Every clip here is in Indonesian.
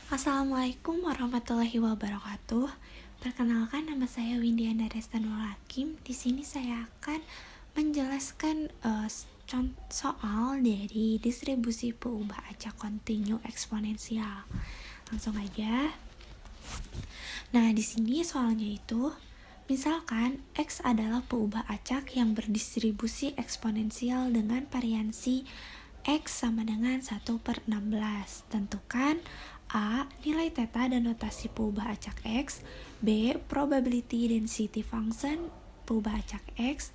Assalamualaikum warahmatullahi wabarakatuh. Perkenalkan, nama saya Windiana Restanul Hakim. Di sini saya akan menjelaskan soal dari distribusi peubah acak kontinu eksponensial. Langsung aja. Nah, di sini soalnya itu, misalkan X adalah peubah acak yang berdistribusi eksponensial dengan variansi X sama dengan 1/16. Tentukan A. Nilai theta dan notasi peubah acak X. B. Probability density function peubah acak X.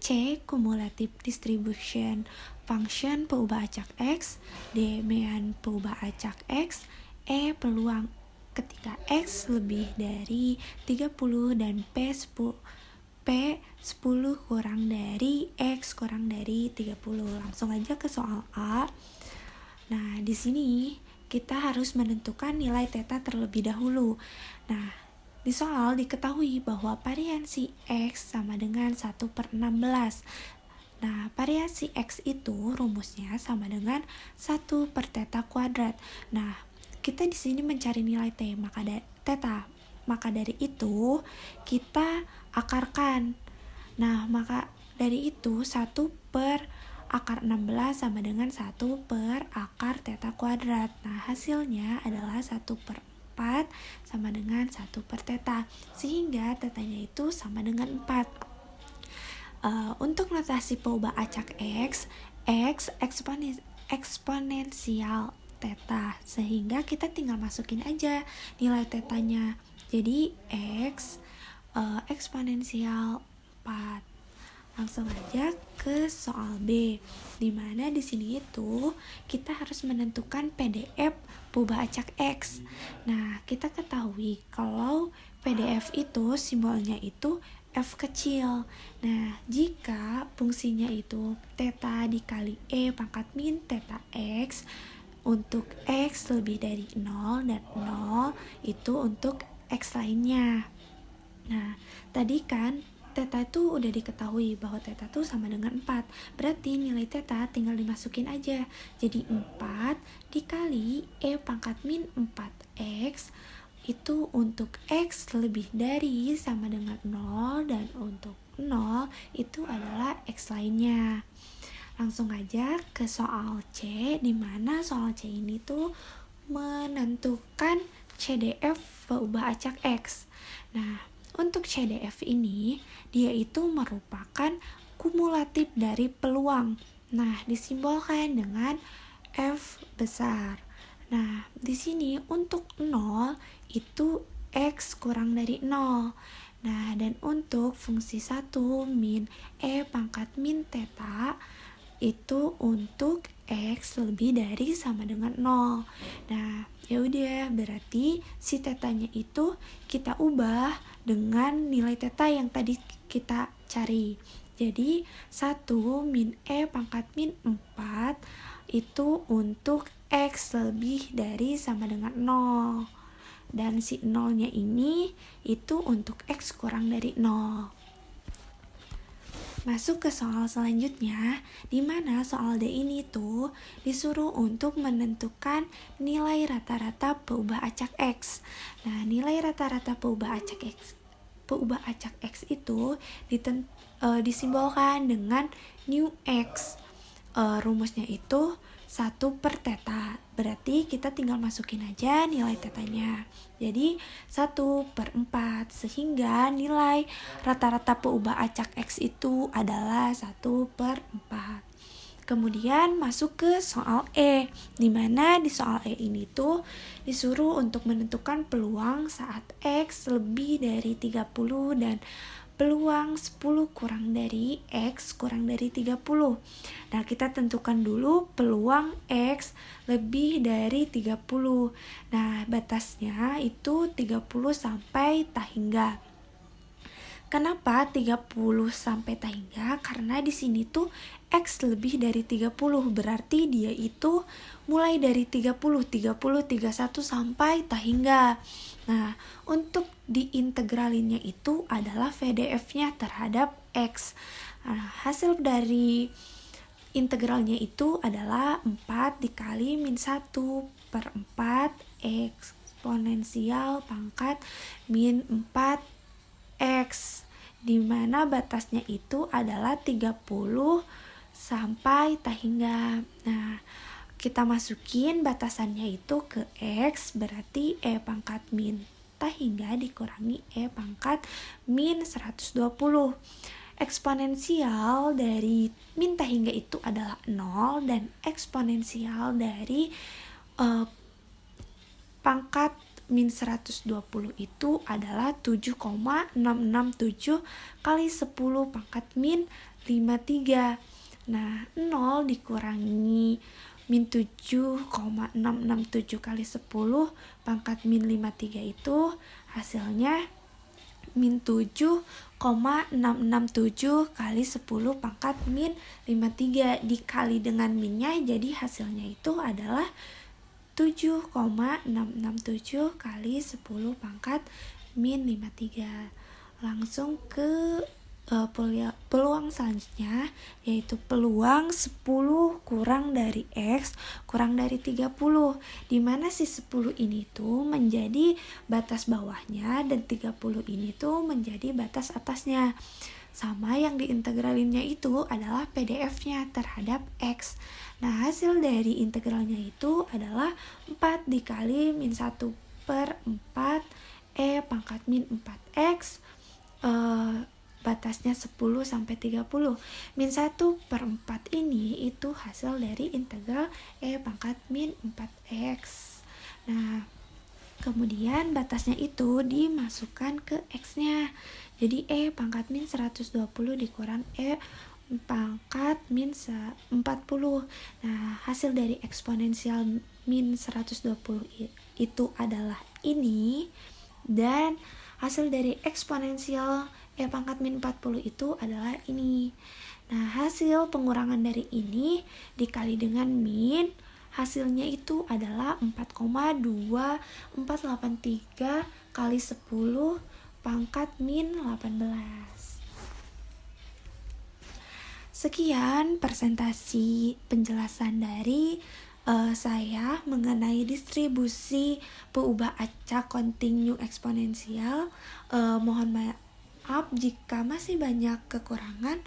C. Cumulative distribution function peubah acak X. D. Mean peubah acak X. E. Peluang ketika X lebih dari 30 dan P10 kurang dari X kurang dari 30. Langsung aja ke soal A. Nah, di sini kita harus menentukan nilai theta terlebih dahulu. Nah, di soal diketahui bahwa variansi X sama dengan 1/16. Nah, variansi X itu rumusnya sama dengan 1/theta kuadrat. Nah, kita di sini mencari nilai theta. Maka dari itu, kita akarkan. Nah, maka dari itu 1/akar 16 sama dengan 1/akar theta kuadrat. Nah, hasilnya adalah 1/4 sama dengan 1/theta. Sehingga tetanya itu sama dengan 4. Untuk notasi peubah acak X eksponensial theta. Sehingga kita tinggal masukin aja nilai tetanya. Jadi X eksponensial 4. Langsung aja ke soal B, dimana di sini itu kita harus menentukan PDF peubah acak X. Nah, kita ketahui kalau PDF itu simbolnya itu F kecil. Nah, jika fungsinya itu theta dikali E pangkat min theta X untuk X lebih dari 0 dan 0 itu untuk X lainnya. Nah, tadi kan theta itu udah diketahui bahwa theta itu sama dengan 4. Berarti nilai theta tinggal dimasukin aja. Jadi 4 dikali E pangkat min 4X itu untuk X lebih dari sama dengan 0 dan untuk 0 itu adalah X lainnya. Langsung aja ke soal C, dimana soal C ini tuh menentukan CDF peubah acak X. Nah, untuk CDF ini, dia itu merupakan kumulatif dari peluang. Nah, disimbolkan dengan F besar. Nah, di sini untuk 0 itu X kurang dari 0. Nah, dan untuk fungsi 1 min E pangkat min theta itu untuk X lebih dari sama dengan 0. Nah, ya udah, berarti si tetanya itu kita ubah dengan nilai theta yang tadi kita cari. Jadi 1 min E pangkat min 4 itu untuk X lebih dari sama dengan 0. Dan si 0-nya ini itu untuk X kurang dari 0. Masuk ke soal selanjutnya, di mana soal D ini tuh disuruh untuk menentukan nilai rata-rata peubah acak X. Nah, nilai rata-rata peubah acak X itu disimbolkan dengan new X. Rumusnya itu 1/theta. Berarti kita tinggal masukin aja nilai tetanya. Jadi 1/4, sehingga nilai rata-rata peubah acak X itu adalah 1/4. Kemudian masuk ke soal E, dimana di soal E ini tuh disuruh untuk menentukan peluang saat X lebih dari 30 dan peluang 10 kurang dari X kurang dari 30. Nah, kita tentukan dulu peluang X lebih dari 30. Nah, batasnya itu 30 sampai tak hingga. Kenapa 30 sampai tak hingga? Karena di sini tuh X lebih dari 30, berarti dia itu mulai dari 30, 31 sampai tak hingga. Nah, untuk diintegralinnya itu adalah VDF-nya terhadap X. Nah, hasil dari integralnya itu adalah 4 dikali min 1/4 X eksponensial pangkat min 4x, di mana batasnya itu adalah 30 sampai tak hingga. Nah, kita masukin batasannya itu ke x, berarti e pangkat min tak hingga dikurangi e pangkat min 120. Eksponensial dari min tak hingga itu adalah 0, dan eksponensial dari pangkat min 120 itu adalah 7,667 kali 10 pangkat min 53. Nah, 0 dikurangi min 7,667 kali 10 pangkat min 53 itu hasilnya min 7,667 kali 10 pangkat min 53 dikali dengan minnya, jadi hasilnya itu adalah 7,667 kali 10 pangkat min 53. Langsung ke peluang selanjutnya, yaitu peluang 10 kurang dari X kurang dari 30, dimana si 10 ini tuh menjadi batas bawahnya dan 30 ini tuh menjadi batas atasnya. Sama yang diintegralinnya itu adalah PDF-nya terhadap X. Nah, hasil dari integralnya itu adalah 4 dikali min 1 per 4 E pangkat min 4X, batasnya 10 sampai 30. Min 1 per 4 ini itu hasil dari integral E pangkat min 4X. Nah, kemudian batasnya itu dimasukkan ke X-nya. Jadi E pangkat min 120 dikurang E pangkat min 40. Nah, hasil dari eksponensial min 120 itu adalah ini, dan hasil dari eksponensial E pangkat min 40 itu adalah ini. Nah, hasil pengurangan dari ini dikali dengan min, hasilnya itu adalah 4,2483 kali 10 pangkat min 18. Sekian presentasi penjelasan dari saya mengenai distribusi peubah acak kontinu eksponensial. Mohon maaf jika masih banyak kekurangan.